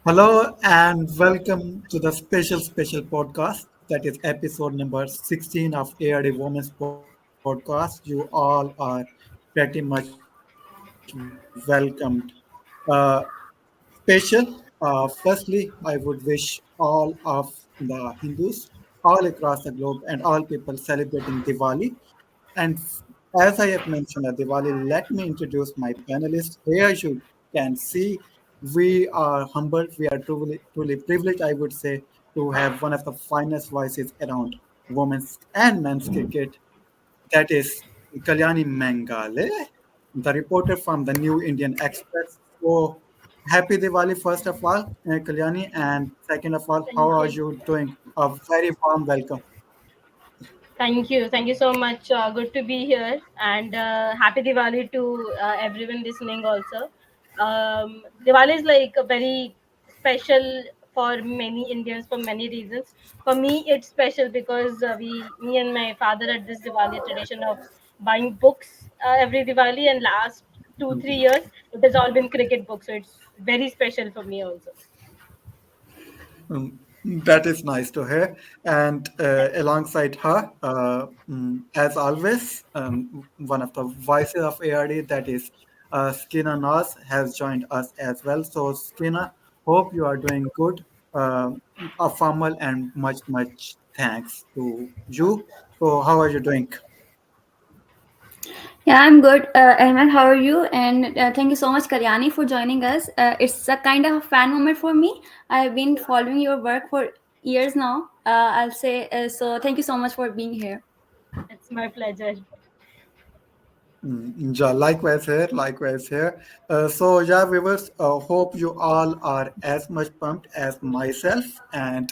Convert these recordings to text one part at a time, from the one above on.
Hello and welcome to the special podcast that is episode number 16 of ARD Women's Podcast. You all are pretty much welcomed. Uh, Special, firstly, I would wish all of the Hindus all across the globe and all people celebrating Diwali. And as I have mentioned at Diwali, let me introduce my panelists. Here you can see we are humbled, we are truly privileged, I would say, to have one of the finest voices around women's and men's cricket. That is Kalyani Mangale, the reporter from the New Indian Express. So, happy Diwali, first of all, Kalyani, and second of all, how Thank are you. you doing? A very warm welcome. Thank you. Thank you so much. Good to be here. And happy Diwali to everyone listening also. Diwali is like a very special for many Indians for many reasons. For me, it's special because me and my father had this Diwali tradition of buying books every Diwali, and last 2 3 years it has all been cricket books. So it's very special for me also. That is nice to hear. And alongside her, as always, one of the voices of ARD, that is Sakina Naz, has joined us as well. So, Sakina, hope you are doing good. A formal and much thanks to you. So, how are you doing? Yeah, I'm good. Ahmad, how are you? And thank you so much, Kalyani, for joining us. It's a kind of a fan moment for me. I've been following your work for years now. I'll say so. Thank you so much for being here. It's my pleasure. Yeah, likewise here, likewise here. So, yeah, viewers, hope you all are as much pumped as myself and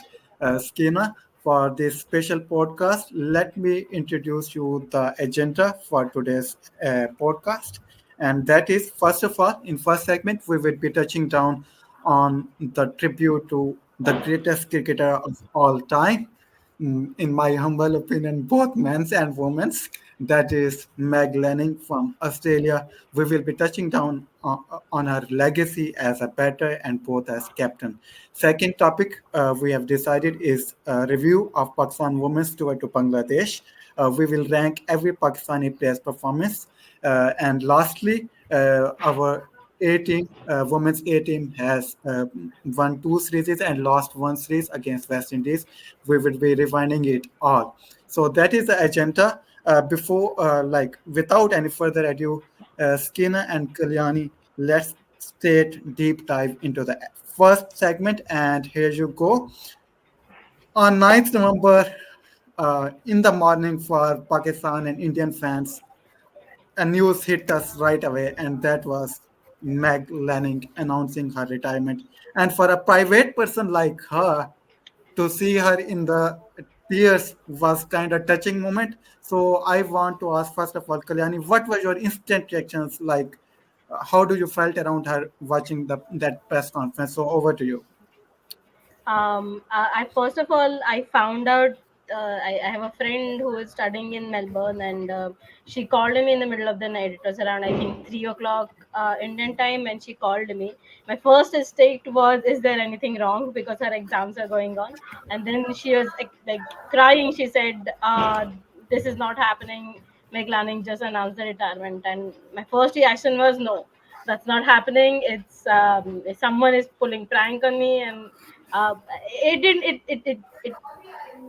Skinner for this special podcast. Let me introduce you the agenda for today's podcast, and that is first of all, in first segment, we will be touching down on the tribute to the greatest cricketer of all time, in my humble opinion, both men's and women's. That is Meg Lanning from Australia. We will be touching down on her legacy as a batter and both as captain. Second topic we have decided is a review of Pakistan women's tour to Bangladesh. We will rank every Pakistani player's performance. And lastly, our A team, women's A team has won two series and lost one series against West Indies. We will be rewinding it all. So that is the agenda. Without any further ado, Skinner and Kalyani, let's straight deep dive into the first segment. And here you go. On 9th November, in the morning for Pakistan and Indian fans, a news hit us right away, and that was Meg Lanning announcing her retirement. And for a private person like her, to see her in the tears was kind of touching moment. So I want to ask first of all, Kalyani, what were your instant reactions like? How do you felt around her watching that press conference? So over to you. I first of all I found out I have a friend who is studying in Melbourne, and she called me in the middle of the night. It was around I think 3 o'clock Indian time, and she called me. My first instinct was, "Is there anything wrong?" Because her exams are going on, and then she was like crying. She said, "This is not happening. Meg Lanning just announced the retirement," and my first reaction was, "No, that's not happening. It's someone is pulling prank on me." And uh, it didn't it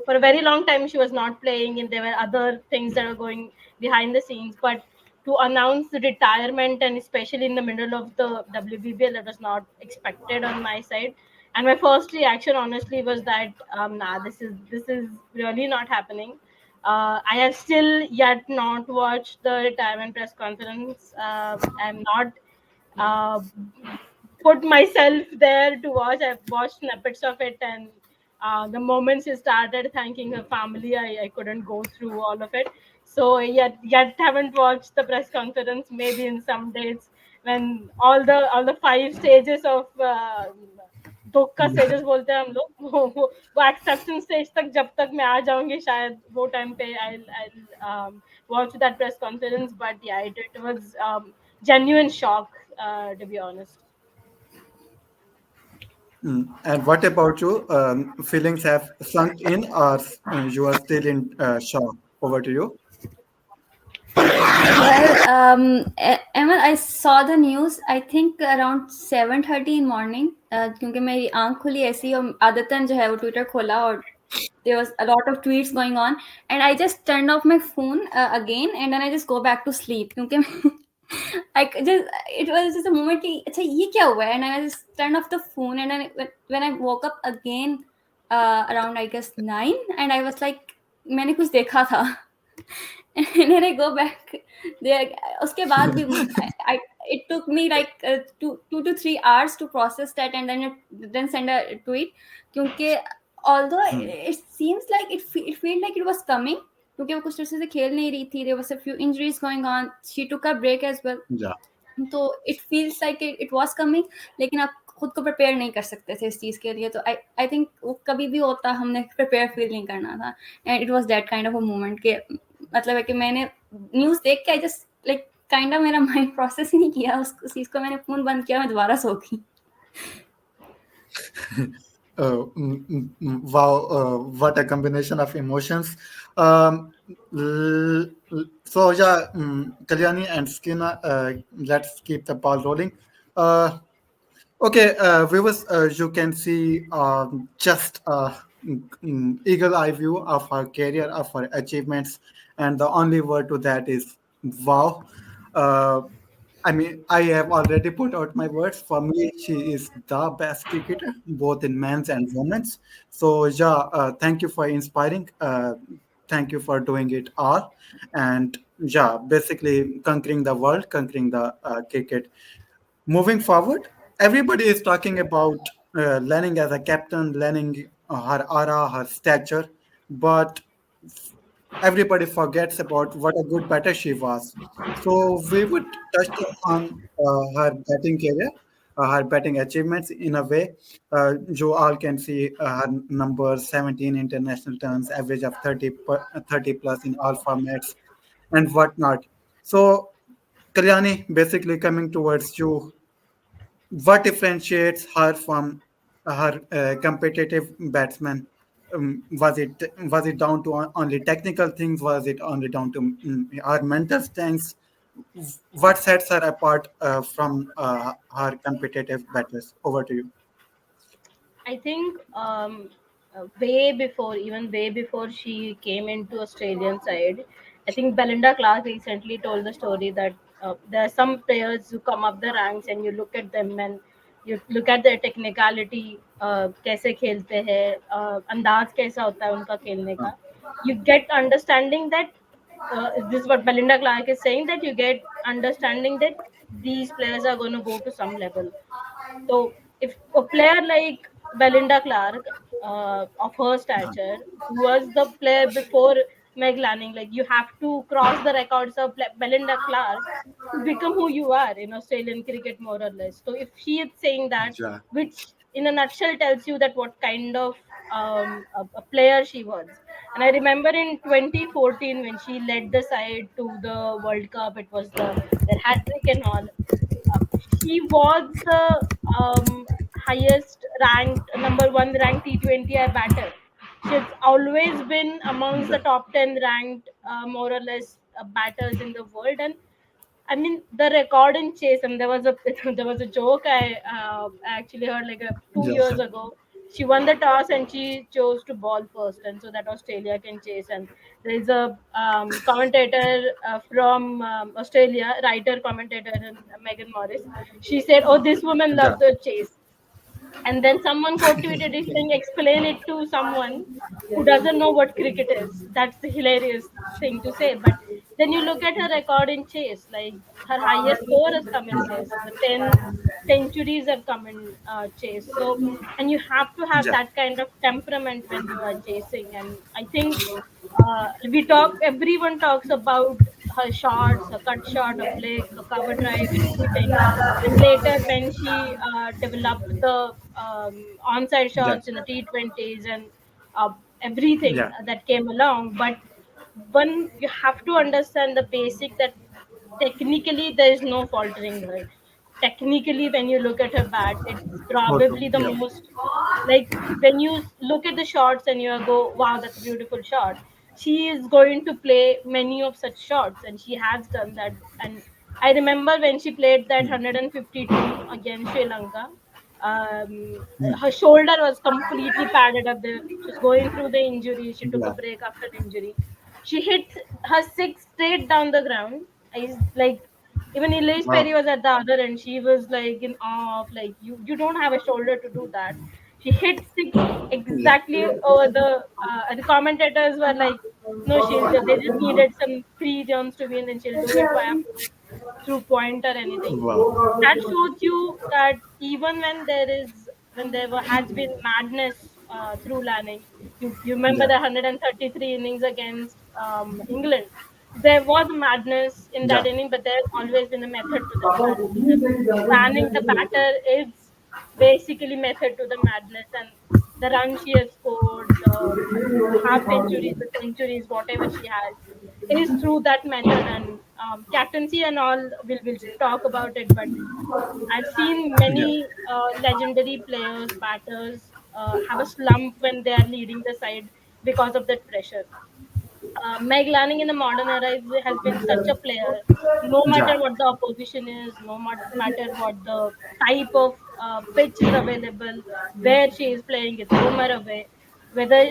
for a very long time she was not playing, and there were other things that were going behind the scenes. But to announce the retirement, and especially in the middle of the WBBL, that was not expected on my side. And my first reaction honestly was that nah, this is really not happening. I have still yet not watched the retirement press conference. I'm not uh, put myself there to watch. I've watched snippets of it, and the moment she started thanking her family, I couldn't go through all of it. So yet haven't watched the press conference. Maybe in some days when all the five stages of दुख का stages बोलते हैं हम लोग वो acceptance stage तक जब तक मैं आ जाऊंगी शायद वो time पे I'll watch that press conference. But yeah, it was genuine shock, to be honest. And what about you? Feelings have sunk in, or you are still in shock? Over to you. Well, Emma, I saw the news. I think around 7:30 in morning. क्योंकि मेरी आंख खुली ऐसी और आदतन जो है वो ट्विटर खोला और there was a lot of tweets going on, and I just turned off my phone again, and then I just go back to sleep क्योंकि I just it was just a moment कि अच्छा ये क्या हुआ है, and I just turned off the phone, and then when I woke up again around I guess 9, and I was like मैंने कुछ देखा था. And then I go back there. उसके बाद भी I it took me like 2 to 3 hours to process that, and then send a tweet क्योंकि although Hmm. it seems like it felt like it was coming क्योंकि वो कुछ तरह से खेल नहीं रही थी. There was a few injuries going on. She took a break as well. Yeah. तो it feels like it was coming, लेकिन आप खुद को प्रिपेयर नहीं कर सकते थे इस चीज़ के लिए. तो आई आई थिंक वो कभी भी होता, हमने प्रिपेयर फील नहीं करना था. And it was that kind of a moment के मतलब है कि मैंने न्यूज़ देख के I just like kind of मेरा माइंड प्रोसेस ही नहीं किया उस चीज़ को. मैंने फ़ोन बंद किया, मैं दोबारा सो गई. Wow, what a combination of emotions. Um, so yeah, Kalyani and Skinner, let's keep the ball rolling. Uh, okay, viewers, you can see just eagle eye view of her career, of her achievements, and the only word to that is wow. Uh, I mean, I have already put out my words. For me, she is the best cricketer, both in men's and women's. So, yeah, thank you for inspiring. Thank you for doing it all. And, yeah, basically conquering the world, conquering the cricket. Moving forward, everybody is talking about Lanning as a captain, Lanning, her aura, her stature, but everybody forgets about what a good batter she was. So we would touch on her batting career, her batting achievements in a way. You all can see her numbers: 17 international turns, average of 30 plus in all formats, and whatnot. So, Kalyani, basically coming towards you, what differentiates her from her competitive batsman? Was it down to only technical things? Was it only down to her mental strengths? What sets her apart from her competitive batters? Over to you. I think way before, even way before she came into Australian side, I think Belinda Clark recently told the story that there are some players who come up the ranks and you look at them and you look at their technicality, कैसे खेलते हैं, अंदाज कैसा होता है उनका खेलने Uh, का. You get understanding that this is what Belinda Clark is saying, that you get understanding that these players are going to go to some level. So if a player like Belinda Clark, of her stature, who was the player before Meg Lanning, like you have to cross the records of Belinda Clark to become who you are in Australian cricket, more or less. So if she is saying that, yeah, which in a nutshell tells you that what kind of a player she was. And I remember in 2014 when she led the side to the World Cup, it was their hat trick and all. She was the highest ranked, number one ranked T20I batter. She's always been amongst yeah, the top 10 ranked, more or less, batters in the world. And I mean, the record in chase, and there was a there was a joke I actually heard like 2 years yeah, ago. She won the toss and she chose to ball first, and so that Australia can chase. And there is a commentator from Australia, writer commentator, Megan Morris. She said, "Oh, this woman yeah, loves the chase." And then someone quote tweeted it saying, explain it to someone who doesn't know what cricket is. That's the hilarious thing to say. But then you look at her record in chase, like her highest score has come in chase, the 10 centuries have come in chase. So, and you have to have yeah, that kind of temperament when you are chasing. And I think everyone talks about her shots, a cut shot, a flick, a cover drive, and everything. And later, when she developed the onside yeah, shots in the T20s and everything yeah, that came along, but one you have to understand the basic that technically there is no faltering her. technically, when you look at her bat, it's So true. probably the Yeah. most, like, when you look at the shots and you go, wow, that's a beautiful shot. She is going to play many of such shots, and she has done that. And I remember when she played that 152 against Sri Lanka, her shoulder was completely padded up. She was going through the injury. She took a Yeah. break after injury. She hit her six straight down the ground. I like, even Elise Perry Wow. was at the other end. She was like in awe of, like, you don't have a shoulder to do that. She hit six Yeah. exactly over the commentators were like, no, they just needed some three runs to win, and she'll do it via through point or anything. That Wow. shows you that even when has been madness through Lanning. You remember the Yeah. 133 innings against England. There was madness in that Yeah. inning, but there's always been a method to that madness. And Lanning, the batter, is basically method to the madness. And the run she has scored, the half centuries, the centuries, whatever she has, is through that method. And captaincy and all, we'll talk about it. But I've seen many Yeah. legendary players, batters, have a slump when they are leading the side because of that pressure. Meg Lanning in the modern era has been such a player. No matter Yeah. what the opposition is, no matter what the type of pitch is available, where she is playing, it's home or away. Whether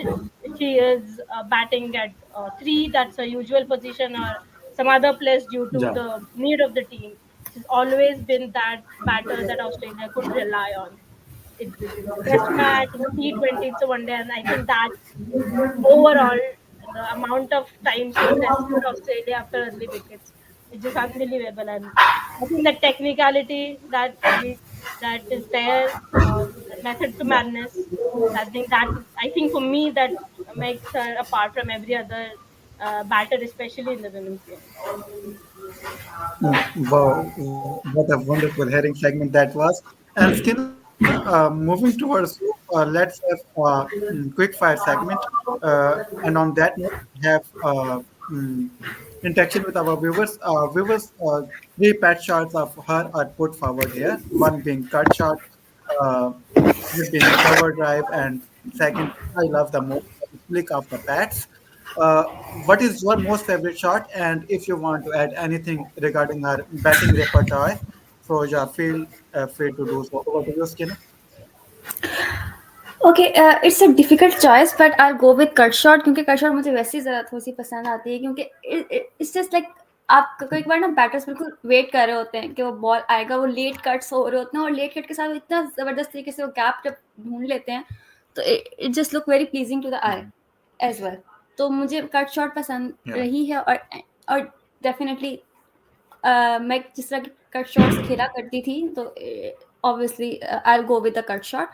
she is batting at three, that's her usual position, or some other place due to Yeah. the need of the team, she's always been that batter that Australia could rely on. It's a test match, it's a T20, it's a one day, and I think that overall, the amount of times she's rescued Australia after early wickets is just unbelievable. And I think the technicality that is there, the method to madness, I think for me that makes her apart from every other batter, especially in the women's game. Wow, what a wonderful hearing segment that was. And Skinner, moving towards you, let's have a quick fire segment. And on that note, we have mm, interaction with our viewers. Three pet shots of her are put forward here. One being cut shot, uh, third being cover drive, and second, I love the most, flick of the pats. Uh, what is your most favorite shot? And if you want to add anything regarding her batting repertoire, so yeah, feel free to do so. Over to you, Skinner. Okay it's a difficult choice but I go with cut shot क्योंकि cut shot मुझे वैसे ही ज़रा थोड़ी सी पसंद आती है क्योंकि it's just like आप कई बार ना बैटर्स बिल्कुल वेट कर रहे होते हैं कि वो बॉल आएगा, वो लेट कट्स हो रहे होते हैं और लेट कट के साथ वो इतना ज़बरदस्त तरीके से वो गैप जब ढूंढ लेते हैं तो it just look very pleasing to the eye as well. तो मुझे कट शॉट पसंद Yeah, रही है और डेफिनेटली मैं जिस तरह की कट शॉट्स खेला करती थी तो obviously I go with the cut shot.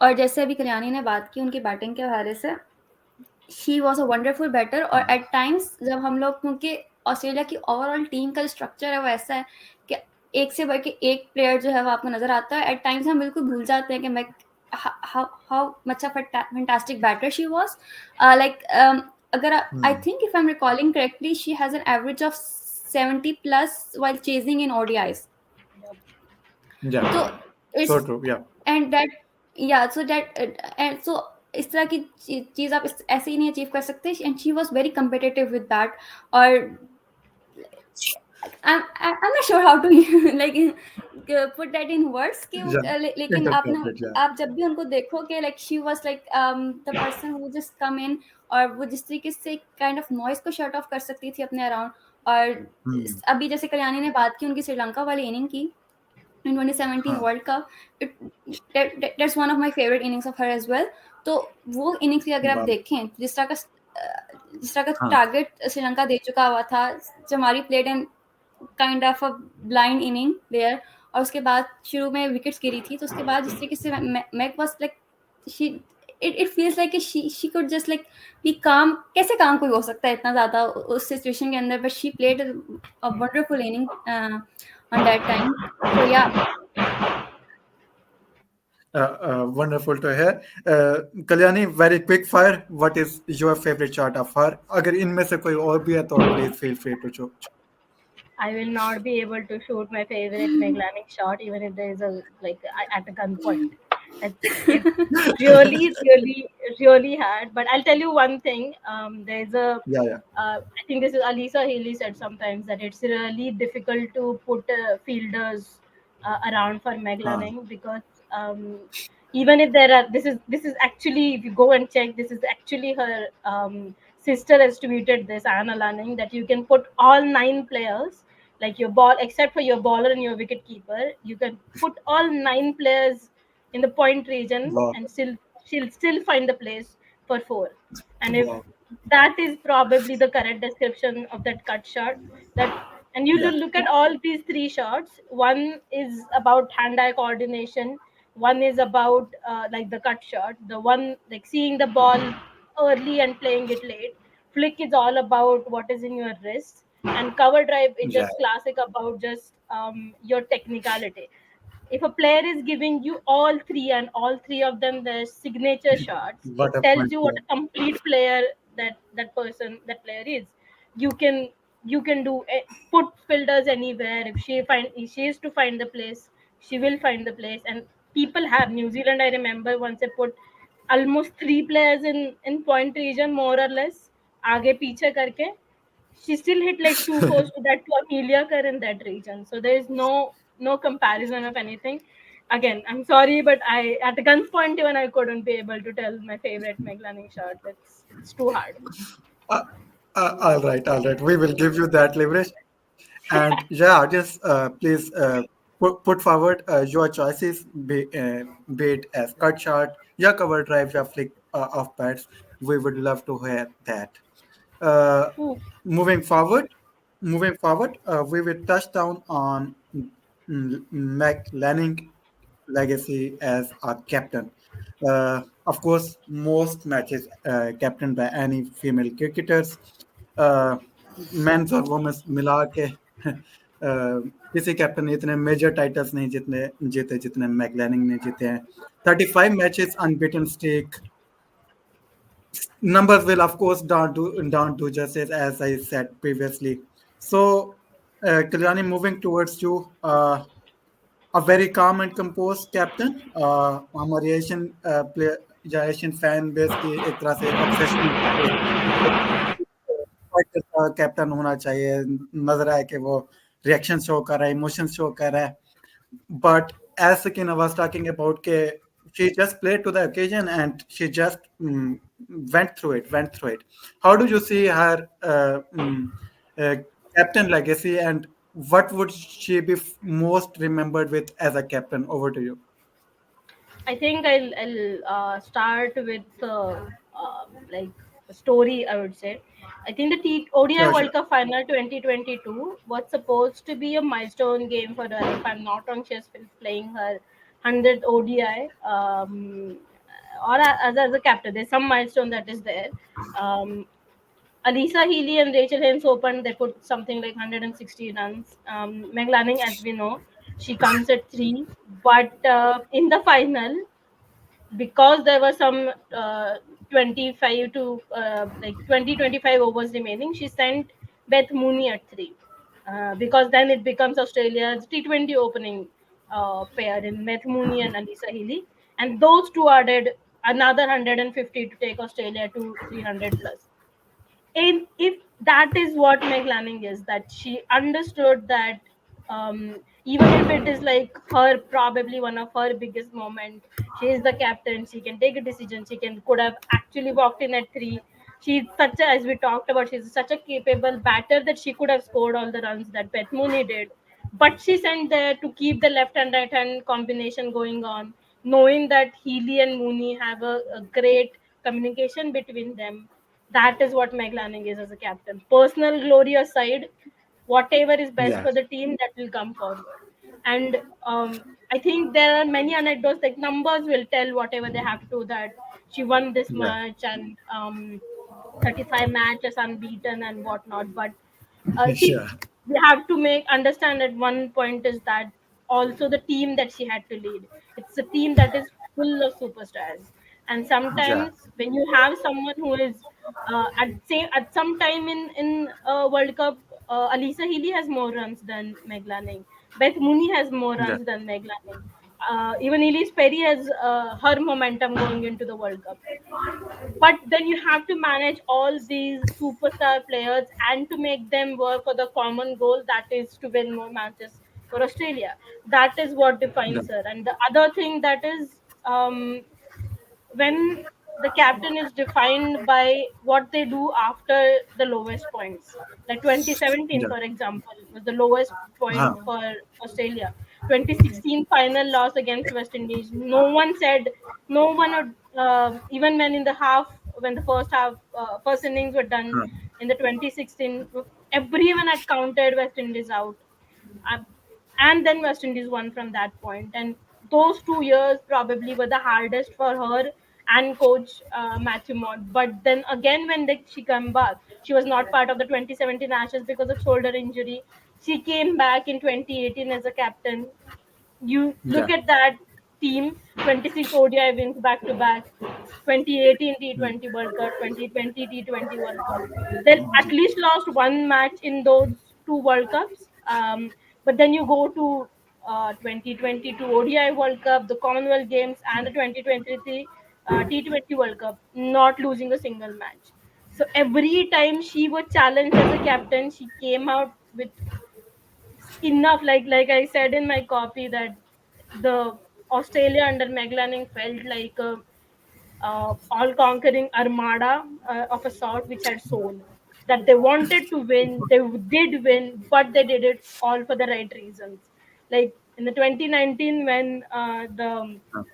और जैसे अभी कल्याणी ने बात की उनकी बैटिंग के हवाले से, she was a wonderful batter. और एट टाइम्स जब हम लोग, क्योंकि ऑस्ट्रेलिया की ओवरऑल टीम का स्ट्रक्चर है वो ऐसा है कि एक से बढ़ के एक प्लेयर जो है वो आपको नजर आता है. एट टाइम्स हम बिल्कुल भूल जाते हैं कि मैं how much of fantastic batter she was. Like अगर I think if I am recalling correctly she has an average of 70 plus while chasing in ODIs. Yep. yeah, So so it's true. Yeah, and that yeah so that and so इस तरह की चीज आप ऐसे ही नहीं achieve कर सकते. And she was very competitive with that. और I'm not sure how to like put that in words कि yeah, लेकिन आपने interpret it. Yeah, आप जब भी उनको देखो कि like she was like the person who just come in और वो जिस तरीके से काइंड ऑफ नॉइज को शट ऑफ कर सकती थी अपने अराउंड. और अभी जैसे कल्याणी ने बात की उनकी श्रीलंका वाली इनिंग की in 2017 हाँ, World Cup, that's one of my favorite innings of her as well. तो वो innings भी अगर आप wow, देखें जिस तरह का हाँ, टारगेट श्रीलंका दे चुका हुआ था, जमारी played in kind of a blind inning there. और उसके बाद शुरू में विकेट्स गिरी थी तो उसके बाद जिस तरीके से Mac was like she it feels like she could just like be calm. कैसे काम कोई हो सकता है इतना ज्यादा उस सिचुएशन के अंदर, but she played a wonderful inning on that time. So yeah. wonderful to hear. Kalyani, very quick fire. What is your favorite shot of her? अगर इनमें से कोई और भी है तो please feel free to choose. I will not be able to shoot my favorite Meg Lanning shot, even if there is a at a gunpoint. It's really, really, really hard. But I'll tell you one thing. There's a Yeah, yeah. I think this is Alisa Healy said sometimes that it's really difficult to put fielders around for Meg Huh. Lanning because um, even if there are this is actually, if you go and check, this is actually her sister has tweeted this, Anna Lanning, that you can put all 9 players, like your ball, except for your bowler and your wicket keeper, you can put all 9 players in the point region Wow. and still she'll still find the place for 4. And if Wow. that is probably the correct description of that cut shot, that, and you to Yeah. look at all these 3 shots, one is about hand-eye coordination, one is about like the cut shot, the one like seeing the ball early and playing it late, flick is all about what is in your wrist, and cover drive is Yeah. just classic about just your technicality. If a player is giving you all 3 and all 3 of them their signature shots, it What a tells point. you what Yeah. a complete player that player is. You can do put fielders anywhere. If she is to find the place, she will find the place. And people have New Zealand, I remember once they put almost 3 players in point region, more or less, आगे पीछे करके. She still hit like 2 fours to that, to Amelia Kerr in that region. So there is no comparison of anything. Again, I'm sorry, but I at gunpoint even I couldn't be able to tell my favorite Meg Lanning shot. It's too hard. Uh, all right, all right. We will give you that leverage. And yeah, just please put forward your choices, be it as cut shot, yeah, cover drive, yeah, flick of bats. We would love to hear that. Uh, Ooh. moving forward, we will touch down on Meg Lanning legacy as a captain. Of course, most matches captained by any female cricketers, uh, men's और women's मिला के किसी captain ने इतने major titles नहीं जितने जीते जितने मैगलैनिंग ने जीते हैं 35 matches unbeaten streak numbers will of course down to justice as I said previously. So Kalyani, moving towards you, a very calm and composed captain, हमारे एशियन प्लेयर या एशियन फैन बेस की एक तरह से ऑब्सेशन कैप्टन होना चाहिए नजर आए कि वो रिएक्शन शो कर रहा है इमोशन शो कर रहा है but as Sakina was talking about she just played to the occasion and she just went through it. How do you see her uh, captain legacy and what would she be most remembered with as a captain? Over to you. I think I'll start with like a story. I would say, I think the ODI Sure, World sure. Cup Final 2022 was supposed to be a milestone game for her. If I'm not wrong, she's playing her 100th ODI, or as a captain. There's some milestone that is there. Um, Alisa Healy and Rachel Haynes opened. They put something like 160 runs. Meg Lanning, as we know, she comes at 3. But in the final, because there were some 25 to 20-25 overs remaining, she sent Beth Mooney at 3, because then it becomes Australia's T20 opening pair in Beth Mooney and Alisa Healy, and those two added another 150 to take Australia to 300 plus. And if that is what Meg Lanning is, that she understood that even if it is like her probably one of her biggest moment, she is the captain, she can take a decision, she could have actually walked in at 3. She's such a, as we talked about, she's such a capable batter that she could have scored all the runs that Beth Mooney did, but she sent there to keep the left and right hand combination going on, knowing that Healy and Mooney have a great communication between them. That is what Meg Lanning is as a captain. Personal glory aside, whatever is best Yeah, for the team, that will come forward. And I think there are many anecdotes, like numbers will tell whatever they have to, that she won this yeah, much and 35 matches unbeaten and whatnot. But see, yeah, we have to make understand at one point is that also the team that she had to lead. It's a team that is full of superstars, and yeah, sometimes when you have someone who is at some time in World Cup, Alisa Healy has more runs than Meg Lanning. Beth Mooney has more Yeah. runs than Meg Lanning. Even Elise Perry has her momentum going into the World Cup. But then you have to manage all these superstar players and to make them work for the common goal, that is to win more matches for Australia. That is what Yeah. defines her. And the other thing that is, when the captain is defined by what they do after the lowest points, like 2017 Yeah. for example was the lowest point Huh. for Australia. 2016 final loss against West Indies, no one said, no one would, even when in the half, when the first innings were done Huh. in the 2016, everyone had counted West Indies out. uh, and then West Indies won from that point. And those 2 years probably were the hardest for her and coach Matthew Mott. But then again, when she came back, she was not part of the 2017 Ashes because of shoulder injury. She came back in 2018 as a captain. You look Yeah. at that team: 26 ODI wins back to back, 2018 Hmm. T20 World Cup, 2020 T20 World Cup. Then at least lost one match in those two World Cups. But then you go to 2022 ODI World Cup, the Commonwealth Games, and the 2023 T20 World Cup, not losing a single match. So every time she was challenged as a captain, she came out with enough. Like I said in my copy, that the Australia under Meg Lanning felt like a all-conquering armada of a sort, which had soul. That they wanted to win, they did win, but they did it all for the right reasons. Like in the 2019, when the Huh.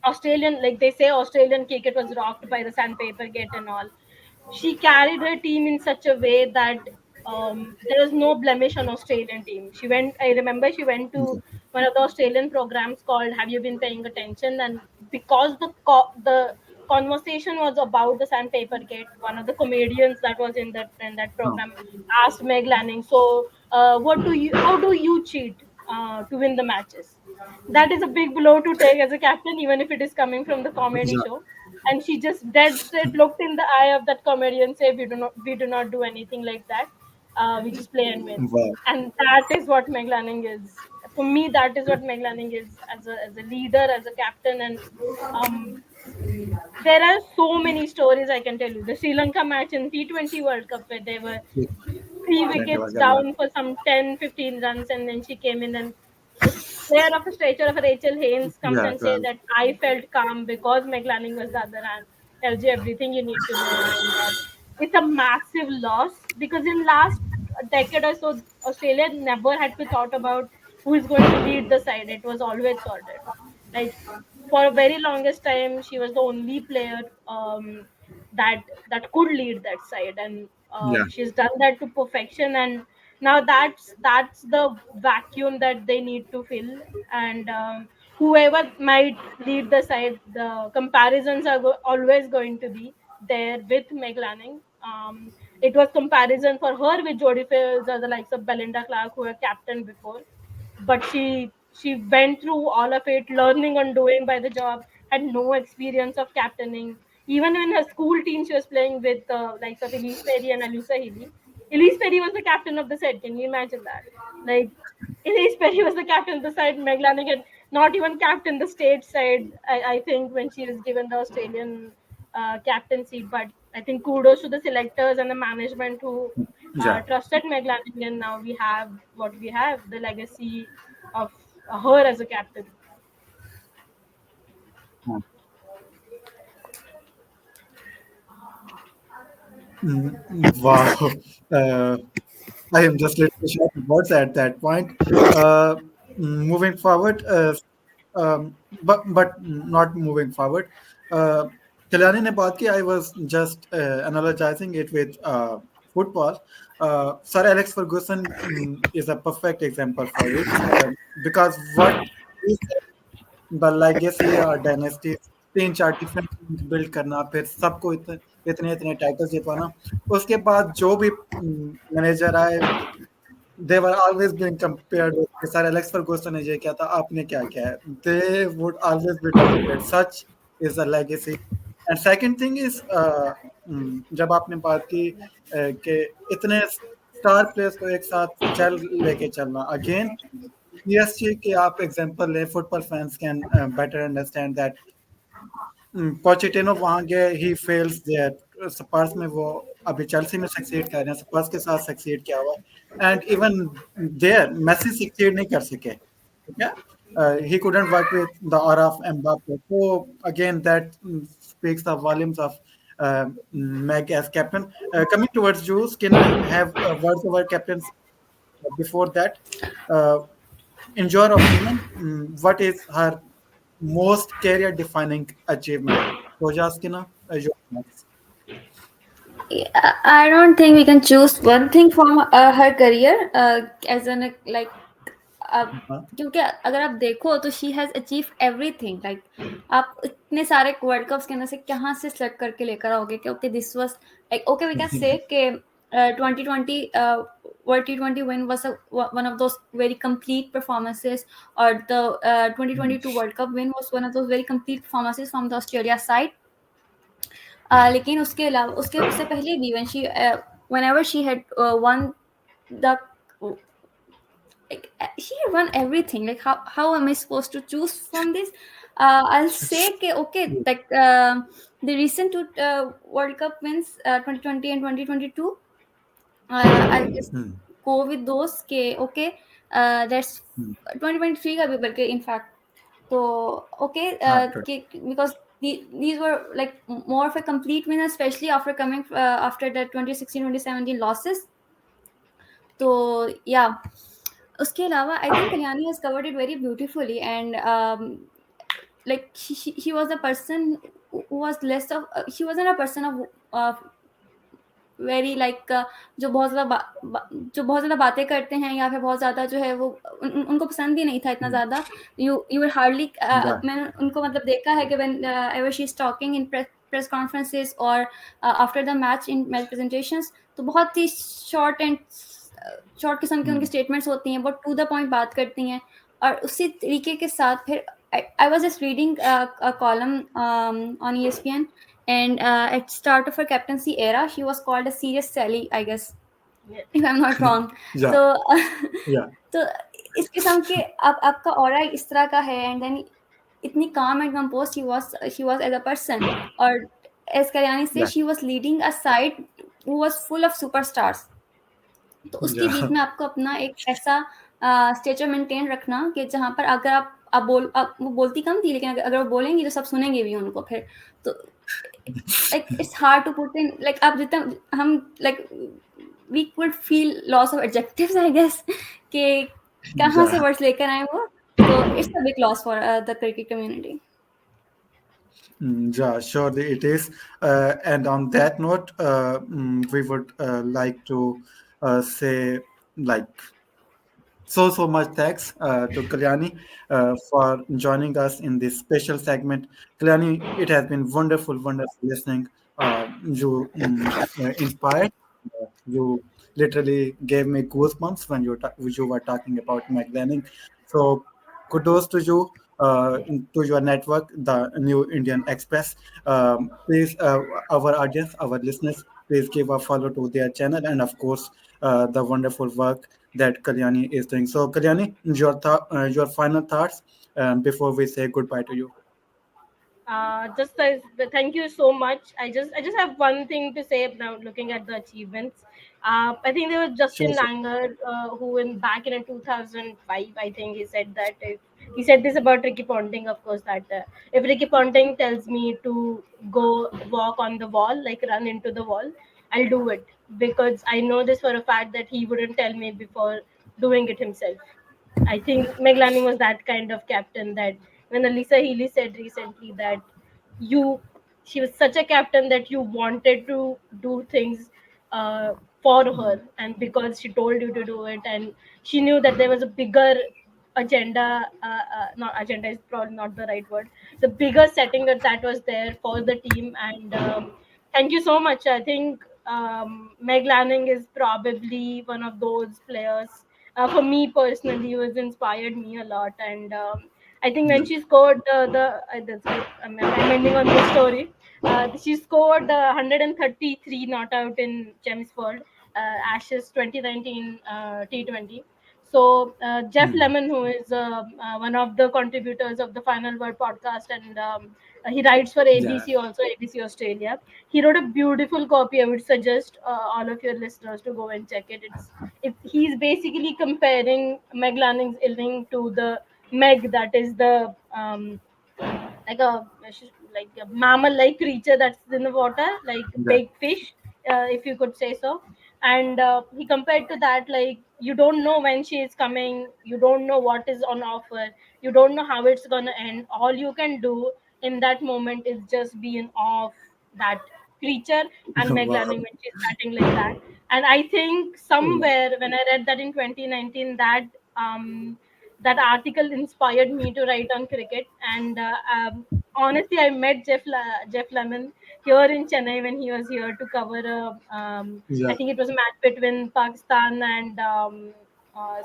Australian, like they say, Australian cricket was rocked by the sandpaper gate and all. She carried her team in such a way that there was no blemish on Australian team. She went. I remember she went to Yeah. one of the Australian programs called "Have You Been Paying Attention?" And because the conversation was about the sandpaper gate, one of the comedians that was in that Huh. program asked Meg Lanning, "So, what do you? How do you cheat to win the matches?" That is a big blow to take as a captain, even if it is coming from the comedy Yeah. show. And she just dead straight looked in the eye of that comedy and said, "We do not do anything like that. We just play and win." Wow. And that is what Meg Lanning is. For me, that is what Meg Lanning is as a leader, as a captain. And um, there are so many stories I can tell you. The Sri Lanka match in T20 World Cup, where they were Yeah. three Thank you, wickets Varga. down for some 10, 15 runs, and then she came in, and the player of the stature of Rachel Haynes comes Yeah. and say Well. that I felt calm because Meg Lanning was the other hand. Tells you everything you need to know. And it's a massive loss because in last decade or so, Australia never had to thought about who is going to lead the side. It was always sorted. Like for a very longest time, she was the only player that that could lead that side, and Yeah. she's done that to perfection. And now that's the vacuum that they need to fill. And whoever might lead the side, the comparisons are always going to be there with Meg Lanning. It was comparison for her with Jodie Fields or the likes of Belinda Clark, who were captain before. But she went through all of it, learning and doing by the job, had no experience of captaining. Even in her school team, she was playing with likes of Elise Perry and Alyssa Healy. Elise Perry was the captain of the side. Can you imagine that? Like, Elise Perry was the captain of the side. Meg Lanning had not even captained the state side, I think, when she was given the Australian captaincy. But I think kudos to the selectors and the management who Yeah. trusted Meg Lanning, and now we have what we have, the legacy of her as a captain. Huh. Wow. Uh, I am just little short of words at that point. Uh, Moving forward, but not moving forward. Uh, Kalyani ne baat ki, I was just analogizing it with football. Sir Alex Ferguson is a perfect example for it because what he the legacy और dynasty तीन चार different teams build करना फिर सबको इतने इतने इतने titles जितवाना उसके बाद जो भी मैनेजर आए they were always being compared with sir Alex Ferguson ने ये किया था आपने क्या किया है they would always be compared such is a legacy and second thing is जब आपने बात की कि इतने स्टार प्लेयर्स को एक साथ चल लेके चलना अगेन पीएसजी के आप एग्जांपल ले football fans can better understand that Pochettino वहां गए ही फेल्स देयर स्पर्स में वो अभी चेल्सी में सक्सीड कर रहे हैं स्पर्स के साथ सक्सीड किया हुआ एंड इवन देयर मेसी सक्सीड नहीं कर सके ठीक है he couldn't work with the aura of Mbappe so again that speaks the volumes of Meg as captain coming towards you can I have words of our captains before that uh, in your opinion what is her most career defining achievement Rojaskina your thoughts. I don't think we can choose one thing from her career as an like Uh-huh. क्योंकि अगर आप देखो तो she has achieve everything like आप इतने सारे world cups के अंदर से कहाँ से सेलेक्ट करके लेकर आओगे कि okay this was like okay we can say कि 2020 World T20 win was one of those very complete performances, or the 2022 World Cup win was one of those very complete performances from the Australia side. लेकिन उसके अलावा उसके उससे पहले भी when she whenever she had won the like she had won everything. Like how am I supposed to choose from this? I'll say okay like the recent two World Cup wins 2020 and 2022. I'll just go with those के okay that's 2023 का भी बल्कि in fact तो okay because these were like more of a complete win, especially after coming after the 2016-2017 losses. तो yeah, उसके अलावा I think Kalyani has covered it very beautifully, and like she was a person who was less of she wasn't a person of very like जो बहुत जो बहुत ज़्यादा बातें करते हैं या फिर बहुत ज़्यादा जो है वो उनको पसंद भी नहीं था इतना ज़्यादा यू विल हार्डली Yeah. मैंने उनको मतलब देखा है कि whenever she is talking in press conferences और after the match in match presentations तो बहुत ही शॉर्ट किस्म की उनकी स्टेटमेंट्स होती हैं बहुत टू द पॉइंट बात करती हैं और उसी तरीके के साथ फिर I was just reading a column on ESPN, and at start of her captaincy era, she was called a serious Sally, I guess, Yeah. if I'm not wrong. Yeah. So, Yeah. तो इस किस्म के आपका aura इस तरह का है, and then इतनी calm and composed she was as a person, और as Kalyani Yeah. said, she was leading a side who was full of superstars. तो उसके बीच Yeah. में आपको अपना एक ऐसा स्टेचर मेंटेन रखना कि जहाँ पर अगर आप वो बोलती कम थी लेकिन अगर वो बोलेंगी तो सब सुनेंगे भी उनको फिर तो like it's hard to put in like आप जितना हम like we could feel loss of adjectives I guess कि कहाँ से Yeah. वर्ड्स लेकर आए वो तो it's a big loss for the cricket community. Yeah, surely it is. And on that note, we would like to say, like, so much thanks to Kalyani for joining us in this special segment. Kalyani, it has been wonderful listening. You inspired. You literally gave me goosebumps when you were talking about Meg Lanning. So kudos to you, to your network, the New Indian Express. Please, our audience, our listeners, please give a follow to their channel and of course the wonderful work that Kalyani is doing. So, Kalyani, your final thoughts before we say goodbye to you. Just as thank you so much. I just have one thing to say now. Looking at the achievements, I think there was Sure, Justin sure. Langer who in back in 2005. I think he said that he said this about Ricky Ponting. Of course, that if Ricky Ponting tells me to go walk on the wall, like run into the wall, I'll do it because I know this for a fact that he wouldn't tell me before doing it himself. I think Meg Lanning was that kind of captain that when Alisa Healy said recently that you, she was such a captain that you wanted to do things for her, and because she told you to do it, and she knew that there was a bigger agenda. Not agenda is probably not the right word. The bigger setting that was there for the team, and thank you so much. I think Meg Lanning is probably one of those players for me personally who has inspired me a lot, and I think when Yeah. she scored I'm ending on this story. She scored 133 not out in Chelmsford. Ashes 2019 T20. So Jeff Hmm. Lemon, who is one of the contributors of the Final Word podcast, and he writes for Yeah. ABC also, ABC Australia. He wrote a beautiful copy. I would suggest all of your listeners to go and check it. He's basically comparing Meg Lanning's inning to the Meg, that is the like a like a mammal like creature that's in the water, like Yeah. big fish, if you could say so. And he compared to that, like you don't know when she is coming, you don't know what is on offer, you don't know how it's gonna end. All you can do in that moment is just be in awe of that creature and Meg Wow. Lanning when she's batting like that. And I think somewhere when I read that in 2019, that article inspired me to write on cricket. And honestly, I met Jeff Lemon here in Chennai when he was here to cover I Yeah. think it was a match between Pakistan and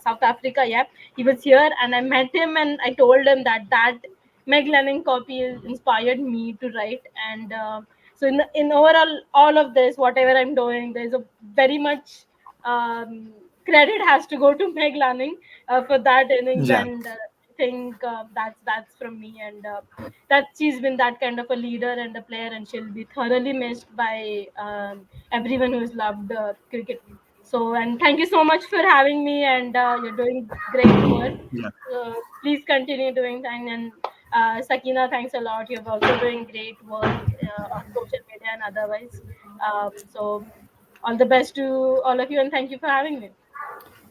South Africa. Yeah, he was here, and I met him, and I told him that Meg Lanning copy inspired me to write. And so in overall all of this, whatever I'm doing, there's a very much um, credit has to go to Meg Lanning for that innings. Yeah. And I think that's from me. And that she's been that kind of a leader and a player, and she'll be thoroughly missed by everyone who's loved cricket. So, and thank you so much for having me, and you're doing great work. Yeah. Please continue doing that. And Sakina, thanks a lot. You're also doing great work on social media and otherwise. So, all the best to all of you, and thank you for having me.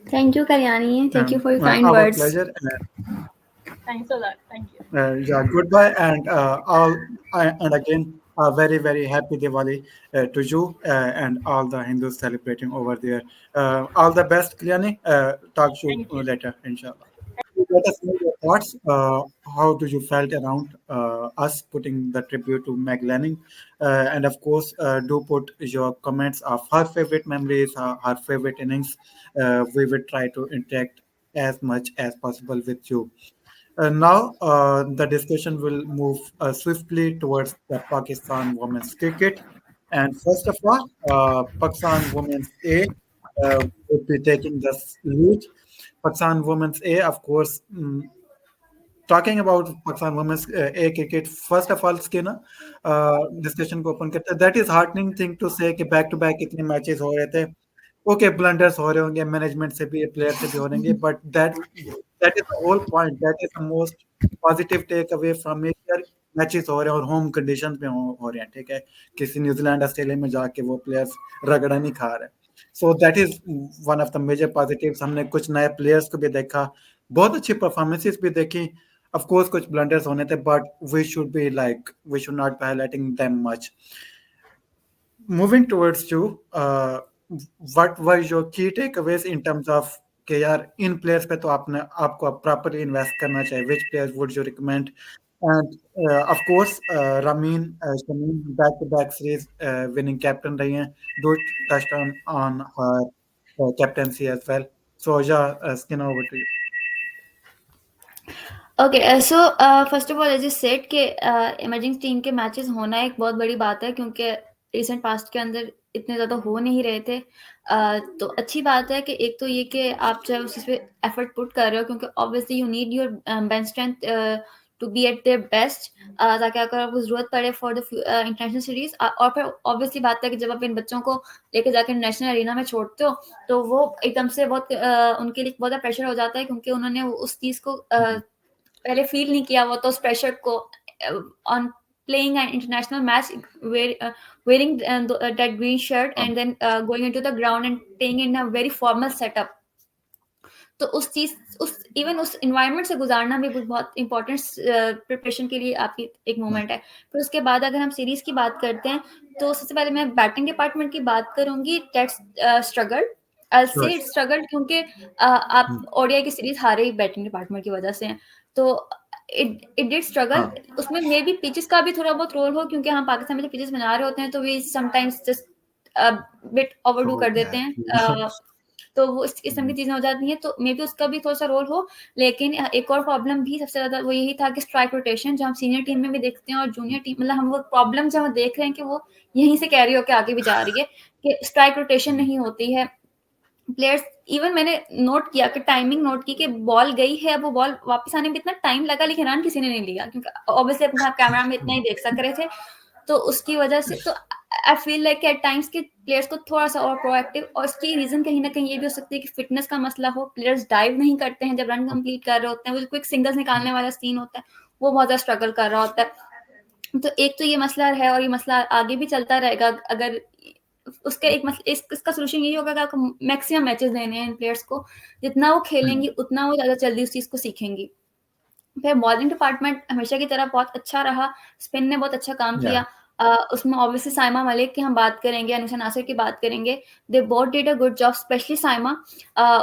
Thank you, Kalyani. Thank you for your kind Our words. pleasure. Thanks a lot. Thank you. Yeah, goodbye, and and again, a very very happy Diwali to you and all the Hindus celebrating over there. All the best, Kalyani. Talk to you Thank you. later, inshallah. Let us know your thoughts. How do you felt around us putting the tribute to Meg Lanning? And of course, do put your comments of her favorite memories, her favorite innings. We will try to interact as much as possible with you. Now, the discussion will move swiftly towards the Pakistan women's cricket. And first of all, Pakistan women's A would be taking the lead. Pakistan women's A, of course, talking about Pakistan women's A cricket, first of all, Skinner, discussion को open करते हैं. That is heartening thing to say कि back to back इतने matches हो रहे थे. Okay, blunders हो रहे होंगे, management से भी, player से भी हो रहेंगे, but that is the whole point. That is the most positive takeaway from it. यार मैचेस हो रहे हैं और होम कंडीशंस में हो रहे हैं, ठीक है, किसी न्यूजीलैंड ऑस्ट्रेलिया में जाके वो प्लेयर्स रगड़ा नहीं खा रहे. So that is one of the major positives. हमने कुछ नए प्लेयर्स को भी देखा, बहुत अच्छी परफॉर्मेंसेस भी देखी. Of course, कुछ blunders होने थे, but we should not be highlighting them much. Moving towards you, what were your key takeaways in terms of कि यार इन प्लेयर्स पे तो आपने आपको प्रॉपरली इन्वेस्ट करना चाहिए. Which players would you recommend? And of course, Rameen, Shamim, back-to-back series winning captain रही हैं. Do touched on her captaincy as well. So yeah, Skin over to you. Okay so first of all as said कि emerging team के matches होना एक बहुत बड़ी बात है, क्योंकि रिसेंट पास्ट के अंदर इतने ज़्यादा हो नहीं रहे थे. तो अच्छी बात है कि एक तो ये कि आप जो है उस पर एफर्ट पुट कर रहे हो, क्योंकि obviously you need your bench strength to be at their best, ताकि अगर आपको ज़रूरत पड़े फॉर द इंटरनेशनल सीरीज. और फिर ऑब्वियसली बात है कि जब आप इन बच्चों को लेके जाकर नेशनल अरीना में छोड़ते हो तो वो एकदम से बहुत उनके लिए बहुत प्रेशर हो जाता है, क्योंकि उन्होंने उस चीज़ को पहले फील नहीं किया हुआ. तो उस प्रेशर को on playing an international match, wearing that green shirt Um, and then going into the ground and playing in a very formal setup, तो उस चीज उस इवन उस इन्वायरमेंट से गुजारना भी बहुत इंपॉर्टेंट प्रिपरेशन के लिए आपकी एक मोमेंट है. फिर उसके बाद अगर हम सीरीज की बात करते हैं तो सबसे पहले मैं बैटिंग डिपार्टमेंट की बात करूंगी. दैट्स स्ट्रगल, आई से sure. इट्स स्ट्रगल, क्योंकि आप ओडीआई की सीरीज हारे ही बैटिंग डिपार्टमेंट की वजह से हैं. तो इट डिड स्ट्रगल. हाँ. उसमें मे बी पिचेस का भी थोड़ा बहुत रोल हो, क्योंकि हम पाकिस्तान में जो पिचेस बना रहे होते हैं तो we sometimes just bit overdo Oh, कर देते yeah. हैं. तो वो इस किस्म की चीजें हो जाती हैं, तो मे बी उसका भी थोड़ा सा रोल हो। लेकिन एक और प्रॉब्लम भी सबसे ज्यादा वो यही था कि स्ट्राइक रोटेशन, जो हम सीनियर टीम में भी देखते हैं और जूनियर टीम, मतलब हम वो प्रॉब्लम जो हम देख रहे हैं कि वो यहीं से कैरी होकर आगे भी जा रही है, कि स्ट्राइक रोटेशन नहीं होती है। प्लेयर्स, इवन मैंने नोट किया कि टाइमिंग नोट की कि बॉल गई है, वो बॉल वापस आने में इतना टाइम लगा लेकिन रन किसी ने नहीं लिया, क्योंकि ऑब्वियसली अपने कैमरा में इतना ही देख सक रहे थे। तो उसकी वजह से तो I feel like at times के प्लेयर्स को थोड़ा सा और प्रोएक्टिव, और इसकी रीजन कहीं ना कहीं ये भी हो सकती है कि फिटनेस का मसला हो, प्लेयर्स डाइव नहीं करते हैं जब रन कंप्लीट कर रहे होते हैं, वो क्विक सिंगल्स निकालने वाला सीन होता है, वो बहुत ज्यादा स्ट्रगल कर रहा होता है। तो एक तो ये मसला है, और ये मसला आगे भी चलता रहेगा। अगर उसका एक मसला, इसका सोल्यूशन यही होगा कि आपको मैक्सिमम मैचेस देने हैं प्लेयर्स को, जितना वो खेलेंगी उतना वो ज्यादा जल्दी उस चीज को सीखेंगी। फिर बॉलिंग डिपार्टमेंट हमेशा की तरह बहुत अच्छा रहा, स्पिन ने बहुत अच्छा काम किया। उसमें ऑब्वियसली साइमा मलिक की हम बात करेंगे, अनुषा नासिर की बात करेंगे, they both did a good job, specially Saima.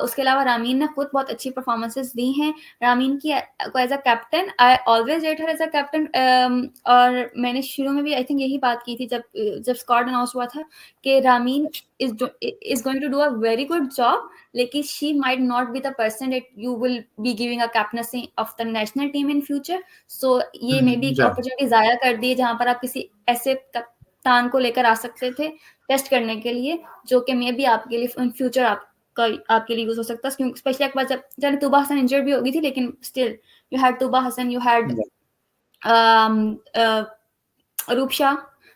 उसके अलावा रामीन ने खुद बहुत अच्छी परफॉर्मेंसेस दी हैं। रामीन की को as a captain, I always rate her as a captain, और मैंने शुरू में भी आई थिंक यही बात की थी जब जब स्क्वाड अनाउंस हुआ था कि Ramin is going to do a very good job, लेकिन she might not be the person that you will be giving a captaincy of the national team in future. So ये मे भी एक अपॉर्चुनिटी जाया कर दी जहां पर आप किसी ऐसे कप्तान को लेकर आ सकते थे टेस्ट करने के लिए, जो कि मे भी आपके लिए इन फ्यूचर आपके लिए यूज हो सकता है, क्योंकि स्पेशली एक बार जब जाने तुबा हसन इंजर्ड भी हो गई थी, लेकिन still you had Tuba Hassan, you had Aroob Shah,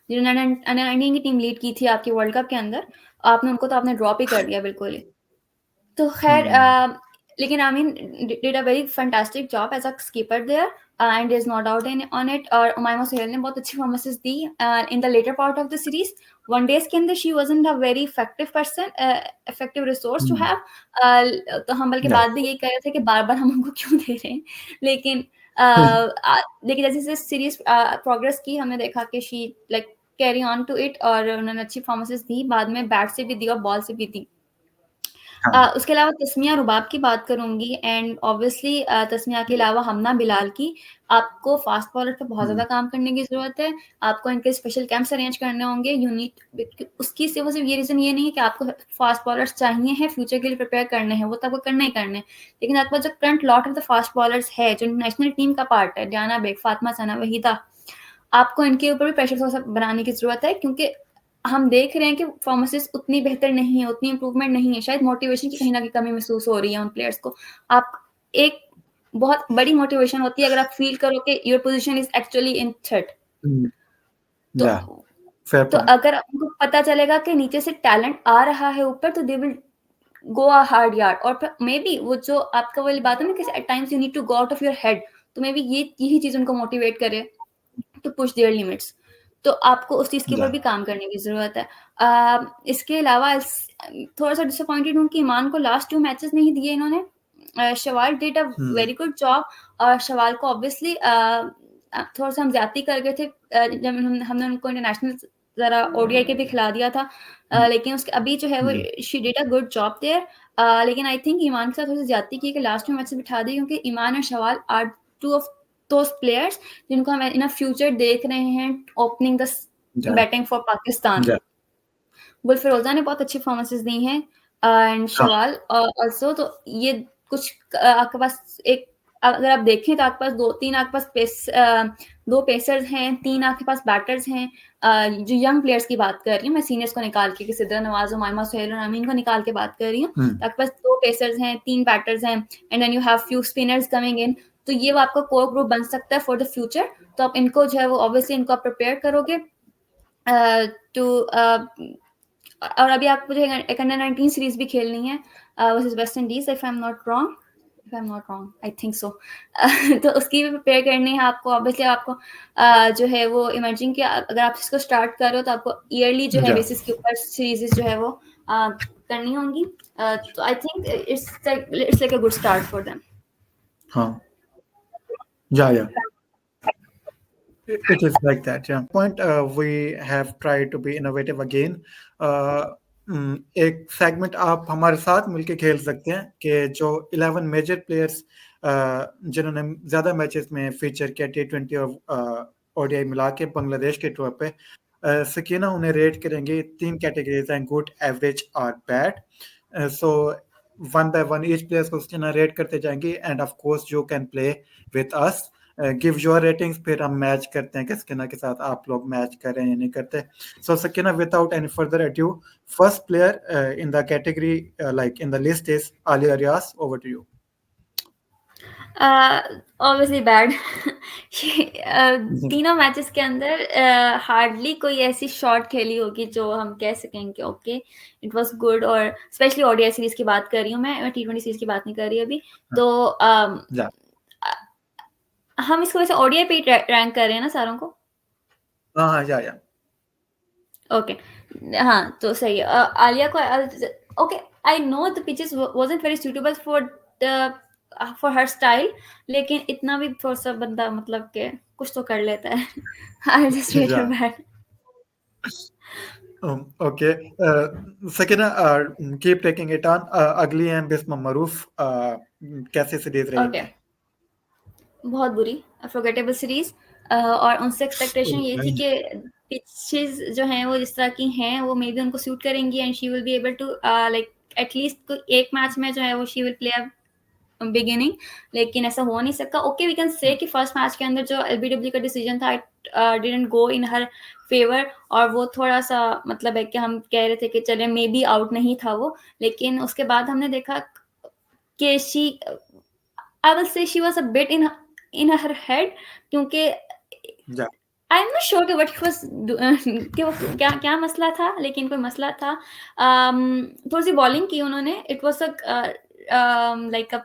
जिन्होंने अंडर 19 की टीम लीड की थी आपकी वर्ल्ड कप के अंदर, आपने उनको तो आपने ड्रॉप ही कर दिया बिल्कुल ही। तो खैर, लेकिन Ameen did a very fantastic job as a keeper there, and is not out on it. और उमाइमा सुहेल ने बहुत अच्छी परफॉर्मेंसेस दी in the latter part of the series. One days के अंदर she wasn't a very effective person, effective resource to have. तो हम बल्कि बात भी यही कर रहे थे कि बार बार हम उनको क्यों दे रहे हैं, लेकिन लेकिन जैसे जैसे सीरीज प्रोग्रेस की, हमने देखा कि she like carry on to it, और उन्होंने अच्छी परफॉर्मेंसेस दी, बाद में बैट से भी दी और बॉल से भी दी। उसके अलावा तस्मिया रुबाब की बात करूंगी, एंड ऑब्वियसली तस्मिया के अलावा हमना बिलाल की। आपको फास्ट बॉलर पे बहुत ज्यादा काम करने की जरूरत है, आपको इनके स्पेशल कैंप्स अरेंज करने होंगे, यूनिट। उसकी सिर्फ ये रीजन ये नहीं है कि आपको फास्ट बॉलर्स चाहिए हैं फ्यूचर के लिए प्रिपेयर करने हैं, वो तो आपको करने ही करने, लेकिन आपके पास जो current lot of the fast bowlers है, जो नेशनल टीम का पार्ट है, डियाना बेग, फातिमा सना, वहीदा, आपको इनके ऊपर भी प्रेशर थोड़ा सा बनाने की जरूरत है, क्योंकि हम देख रहे हैं कि परफॉर्मेंसेस उतनी बेहतर नहीं है, उतनी इंप्रूवमेंट नहीं है, शायद मोटिवेशन की कहीं ना कहीं कमी महसूस हो रही है उन प्लेयर्स को। आप एक बहुत बड़ी मोटिवेशन होती है अगर आप फील करो कि your position is actually in threat. तो अगर उनको पता चलेगा कि नीचे से टैलेंट आ रहा है ऊपर, तो they will go a hard yard. और मे बी वो जो आपका वाली बात है ना कि at times you need to go out of your head, तो मे बी यही चीज उनको मोटिवेट करे टू पुश देयर लिमिट्स। तो आपको उस चीज के ऊपर भी काम करने की जरूरत है। इसके अलावा थोड़ा सा डिसअपॉइंटेड हूँ कि ईमान को लास्ट 2 मैचेस नहीं दिए इन्होंने। Shawwal did a very good job, और शवाल को ऑब्वियसली थोड़ा सा हम ज्यादा कर गए थे जब हमने उनको इंटरनेशनल जरा ओडीआई के भी खिला दिया था, लेकिन उसके अभी जो है वो she did a good job there. लेकिन आई थिंक ईमान के साथ थोड़ी ज्यादा की कि लास्ट में मैच बिठा दी, क्योंकि ईमान और Shawaal are 2 of those players जिनको हम इन फ्यूचर देख रहे हैं opening the batting for Pakistan. Gul Feroza ने बहुत अच्छी परफॉर्मेंसेस दी हैं, एंड शवाल ऑल्सो। तो ये कुछ आपके पास एक, अगर आप देखें तो आपके पास 2 पेसर्स हैं, 3 आपके पास बैटर्स हैं। जो यंग प्लेयर्स की बात कर रही हूँ मैं, सीनियर्स को निकाल के, सिद्रा नवाज, उमाइमा सुहेल और अमीन को निकाल के बात कर रही हूँ। तो आपके पास 2 पेसर्स हैं, 3 बैटर्स हैं, and then you have few spinners coming in. तो ये वो आपका कोर ग्रुप बन सकता है फॉर द फ्यूचर। तो आप इनको जो है वो ऑब्वियसली इनको आप प्रिपेयर करोगे टू और अभी आपको जो एक अंडर 19 सीरीज भी खेलनी है versus West Indies, if I am not wrong, I think so. तो उसकी भी प्रिपेयर करनी है आपको। ऑब्वियसली आपको जो है वो इमेजिन कि अगर आप इसको स्टार्ट कर रहे हो तो आपको ईयरली जो है बेसिस के ऊपर सीरीज जो है वो करनी होंगी। तो I think it's like a good start for them. हाँ, yeah. It is like that, yeah. Point, we have tried to be innovative again. एक सेगमेंट आप हमारे साथ मिलके खेल सकते हैं कि जो 11 मेजर प्लेयर्स जिन्होंने ज्यादा मैचेस में फीचर किया T20 और ओडीआई मिला के बांग्लादेश के टूर पे, सकीना उन्हें रेट करेंगे 3 कैटेगरीज हैं, गुड, एवरेज और bad. So one by one each players को सचिना रेट करते जाएंगी, end of course you can play with us, give your ratings, फिर हम मैच करते हैं कि सकीना के साथ आप लोग मैच कर रहे हैं या नहीं करते. So Sakina, without any further adieu, first player in the category like in the list is Aliya Riaz. Over to you. Obviously bad. तीनों मैचेस के अंदर हार्डली कोई ऐसी शॉट खेली होगी जो हम कह सकें कि ओके इट वाज गुड, और स्पेशली ओडीआई सीरीज की बात कर रही हूँ मैं T20 सीरीज की बात नहीं कर रही अभी. तो हम इसको वैसे ओडीआई पे रैंक कर रहे हैं ना सारों को. हाँ या ओके. हाँ तो सही है. आलिया को okay, I know the pitches wasn't very suitable for her style, लेकिन इतना भी थोड़ा सा बंदा मतलब के कुछ तो कर लेता है. I just rate her bad. Okay. Sakina, keep taking it on. Ugly and Bisma Maruf, कैसे सीरीज रही? ओके, बहुत बुरी, फॉरगेटेबल सीरीज. और उनसे एक्सपेक्टेशन ये थी कि पिचेस जो हैं वो जिस तरह की हैं वो मे बी उनको सूट करेंगी, and she will be able to like at least एक मैच में जो है वो शी विल प्ले बिगिनिंग. लेकिन ऐसा हो नहीं सका. ओके, वी कैन से कि फर्स्ट मैच के अंदर जो एलबीडब्ल्यू का डिसीजन था it didn't go in her favour, और वो थोड़ा सा मतलब है कि हम कह रहे थे कि चले मे बी आउट नहीं था वो. लेकिन उसके बाद हमने देखा कि शी, आई विल से she was a bit in her head, क्योंकि आई एम नॉट श्योर कि व्हाट वाज कि वो क्या मसला था, लेकिन कोई मसला था. थोड़ी सी बॉलिंग की उन्होंने. It was like a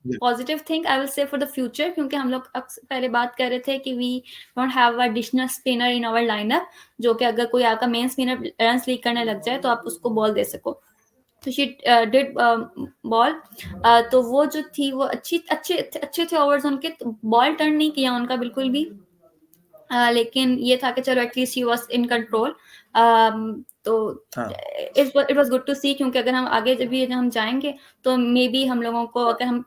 positive thing I will say for the future, क्योंकि हम लोग पहले बात कर रहे थे कि we don't have additional spinner in our lineup, जो कि अगर कोई आपका मेन स्पिनर रन लीक करने लग जाए तो आप उसको बॉल दे सको. तो शी डिड बॉल. तो वो जो थी वो अच्छे थे ओवर्स उनके. तो बॉल टर्न नहीं किया उनका बिल्कुल भी. लेकिन ये था कि चलो at least he was in control. तो इट वाज गुड टू सी, क्योंकि अगर हम आगे जब भी हम जाएंगे तो मे बी हम लोगों को, अगर हम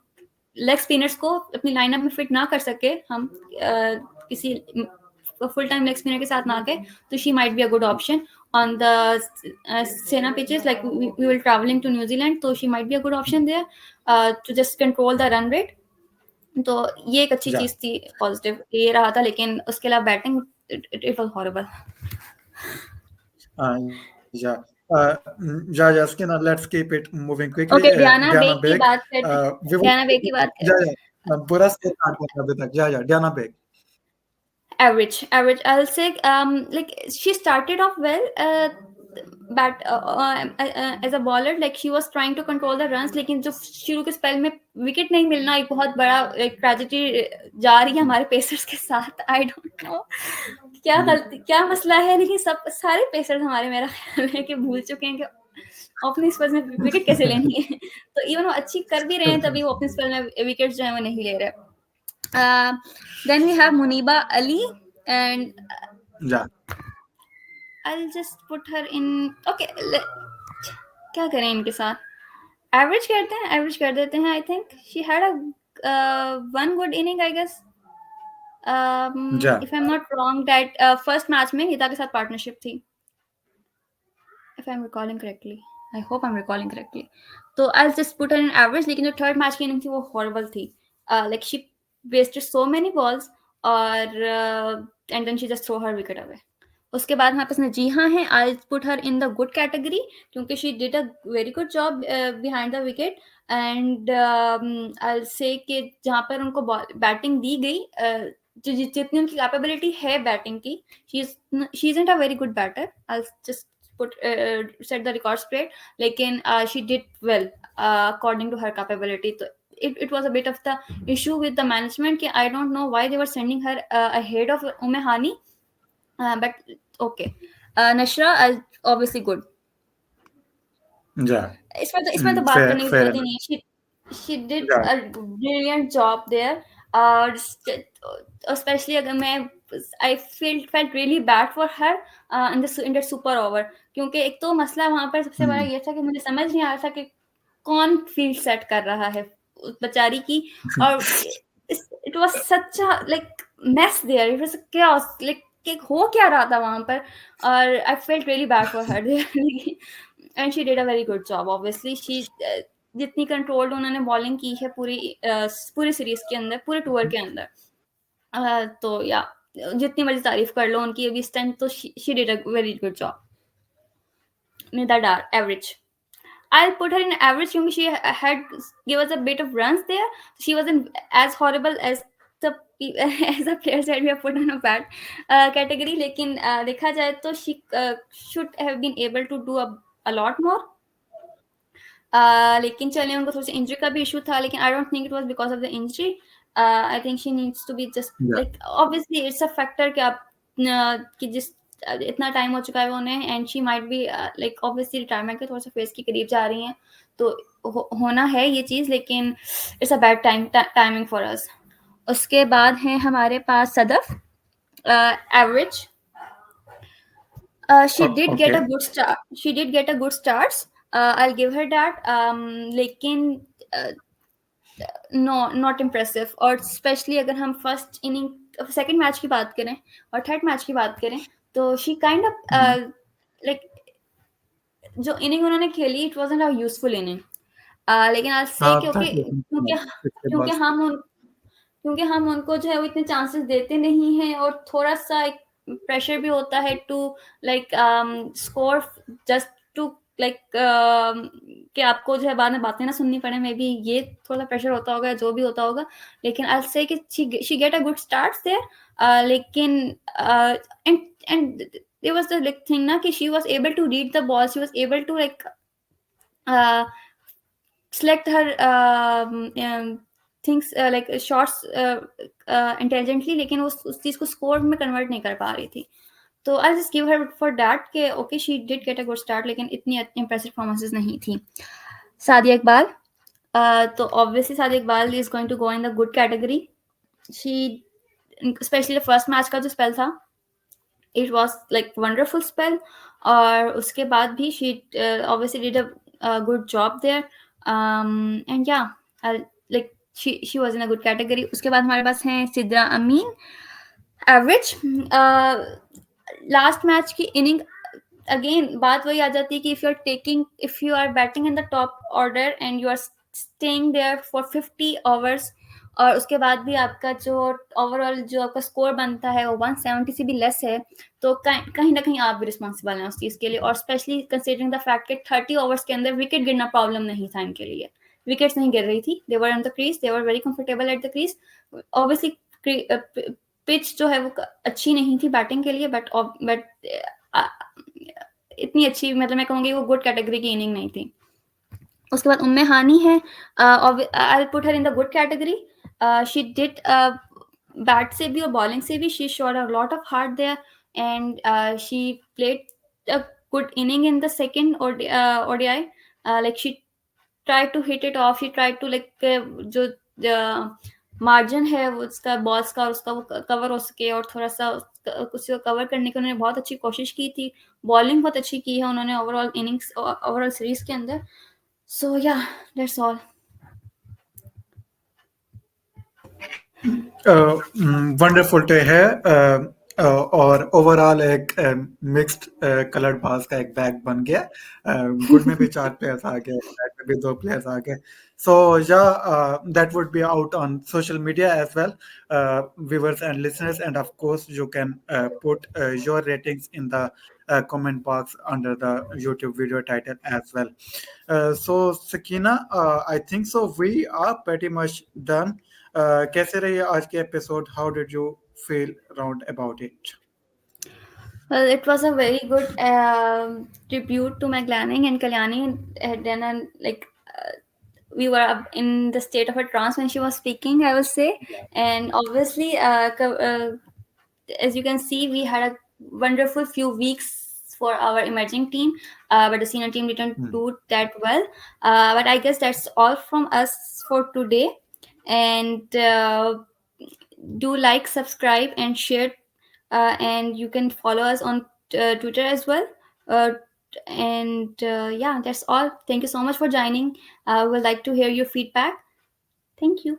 लेग स्पिनर्स को अपनी लाइनअप में फिट ना कर सके, हम किसी फुल टाइम लेग स्पिनर के साथ ना गए, तो she might be a good option on the Sena pitches. Like we were traveling to New Zealand, so she might be a good option there to just control the run rate. तो ये एक अच्छी चीज थी, positive ये रहा था. लेकिन उसके अलावा batting it was horrible. Sakina, let's keep it moving quickly. Okay, Diana Diana Beg की Beg, बात करते हैं. डियाना बेग की बात करते हैं. बुरा स्कोर काट दिया अभी तक. Diana Beg. Average. I'll say like she started off well, but as a bowler like she was trying to control the runs, लेकिन जो शुरू के स्पेल में विकेट नहीं मिलना एक बहुत बड़ा एक ट्रेजेडी जा रही है हमारे पेसर्स के साथ. आई डोंट नो क्या मसला है, लेकिन सारे पेसर्स हमारे, मेरा ख्याल है कि भूल चुके हैं कि ओपनिंग स्पेल में विकेट कैसे लेनी है. तो इवन वो अच्छी कर भी रहे हैं तभी वो ओपनिंग स्पेल में विकेट जो है वो नहीं ले रहे. Then we have Muniba Ali, and I'll just put her in. Okay, क्या करें इनके साथ? एवरेज कर देते हैं. I think she had a one good inning, I guess. If I'm not wrong, that first match में हिता के साथ पार्टनरशिप थी. If I'm recalling correctly, I hope I'm recalling correctly. So I'll just put her in average. लेकिन जो third match की inning थी वो horrible थी. Like she wasted so many balls, और and then she just throw her wicket away. उसके बाद हमारे पास नजीहा है. I'll put her in the good category, क्योंकि she did a very good job behind the wicket, and I'll say कि जहाँ पर उनको बैटिंग दी गई, जितनी उनकी कैपेबिलिटी है बैटिंग की, she isn't a very good batter. I'll just put set the record straight, लेकिन she did well according to her capability. तो it was a bit of the issue with the management कि I don't know why they were sending her ahead of Hani, but okay. Nashra obviously good. इसमें तो बात करने की जरूरत ही नहीं. She did a brilliant job there. Especially अगर मैं I felt really bad for her in that super over, क्योंकि एक तो मसला वहां पर सबसे बड़ा ये था कि मुझे समझ नहीं आ रहा था कि कौन फील्ड सेट कर रहा है उस बेचारी की, और it was such a like mess there. It was a chaos. Like हो क्या रहा था वहां पर, और I felt really bad for her there. And she did a very good job. Obviously she जितनी कंट्रोल्ड उन्होंने बॉलिंग की है पूरी सीरीज के अंदर, पूरे टूर के अंदर। तो या जितनी मर्जी तारीफ कर लो उनकी, अभी इस टाइम तो she did a very good job. Nida Dar, average. I'll put her in average because she had give us a bit of runs there. She wasn't as horrible as the as the players that we have put on a bad category. लेकिन देखा जाए तो she should have been able to do a lot more. लेकिन चलिए, उनको थोड़ी सी injury का भी इशू था, लेकिन I don't think it was because of the injury. I think she needs to be just Yeah. Like, obviously it's a factor कि आप कि जिस इतना टाइम हो चुका है वो उन्हें, and she might be like obviously retirement के थोड़ा सा फेज के करीब जा रही हैं, तो होना है ये चीज़, लेकिन it's a bad timing for us. उसके बाद है हमारे पास Sadaf, average. She did get a Okay. good start. She did get a good starts. I'll give her that. लेकिन no, not impressive. और स्पेशली अगर हम फर्स्ट इनिंग सेकंड मैच की बात करें और थर्ड मैच की बात करें, तो she kind of Mhm. Like जो इनिंग उन्होंने खेली, it wasn't a useful inning. लेकिन आज से That was इसके क्योंकि बाद क्योंकि हम उनको जो है वो इतने चांसेस देते नहीं हैं, और थोड़ा सा एक प्रेशर भी होता है to like score, just to like कि आपको जो है बाद में बातें ना सुननी पड़े, मे बी ये थोड़ा प्रेशर होता होगा, जो भी होता होगा। लेकिन आई से कि she get a good start there, लेकिन and and there was the like thing na कि she was able to read the ball, she was able to like uh, select her things like shots intelligently, लेकिन उस चीज़ को score में convert नहीं कर पा रही थी। तो I just give her for that कि okay she did get a good start, लेकिन इतनी इंप्रेसिव परफॉर्मेंसेस नहीं थी। सादिया इकबाल, तो obviously Sadia Iqbal is going to go in the good category. She specially first match का जो स्पेल था, it was like wonderful spell, और उसके बाद भी she obviously did a good job there, and या like she was in a good category. उसके बाद हमारे पास हैं Sidra Amin, average. Last match की इनिंग, अगेन बात वही आ जाती है कि if you are batting in the top order and you are staying there for 50 overs, और उसके बाद भी आपका जो ओवरऑल जो आपका स्कोर बनता है वो 170 से भी लेस है, तो कहीं ना कहीं आप भी रिस्पॉन्सिबल हैं उस चीज़ के लिए। और स्पेशली कंसिडरिंग द फैक्ट कि 30 ओवर्स के अंदर विकेट गिरना प्रॉब्लम नहीं था इनके लिए, विकेट्स नहीं गिर रही थी, they were on the crease, they were very comfortable at the crease. Obviously pitch जो है वो अच्छी नहीं थी बैटिंग के लिए, बट इतनी अच्छी, मतलब मैं कहूँगी वो गुड कैटेगरी की इनिंग नहीं थी। उसके बाद उम्मे हानी है, I will put her in the good category. She did bat से भी और बॉलिंग से भी, she showed a lot of heart there, and she played a good inning in the second ODI, like she try to hit it off, she try to like जो margin है वो उसका balls का, और उसका वो कवर हो सके, और थोड़ा सा कुछ कवर करने की उन्होंने बहुत अच्छी कोशिश की थी। बॉलिंग बहुत अच्छी की है उन्होंने ओवरऑल इनिंग्स, ओवरऑल सीरीज के अंदर। सो या दैट्स ऑल। वंडरफुल डे है, और ओवरऑल एक मिक्स्ड कलर्ड बाल्स का एक बैग बन गया। गुड में भी 4 प्लेयर्स आ गए, बैड में भी 2 प्लेयर्स आ गए। So yeah, that would be out on social media as well, viewers and listeners, and of course you can put your ratings in the comment box under the YouTube video title as well. So Sakina, I think so we are pretty much done. कैसे रही आज के episode? How did you feel around about it? Well, it was a very good tribute to Meg Lanning, and Kalyani had done like we were in the state of a trance when she was speaking, I would say. And obviously, as you can see, we had a wonderful few weeks for our emerging team, but the senior team didn't do that well. But I guess that's all from us for today. And do like, subscribe, and share. And you can follow us on Twitter as well. Uh, and yeah, that's all. Thank you so much for joining. We would like to hear your feedback. Thank you.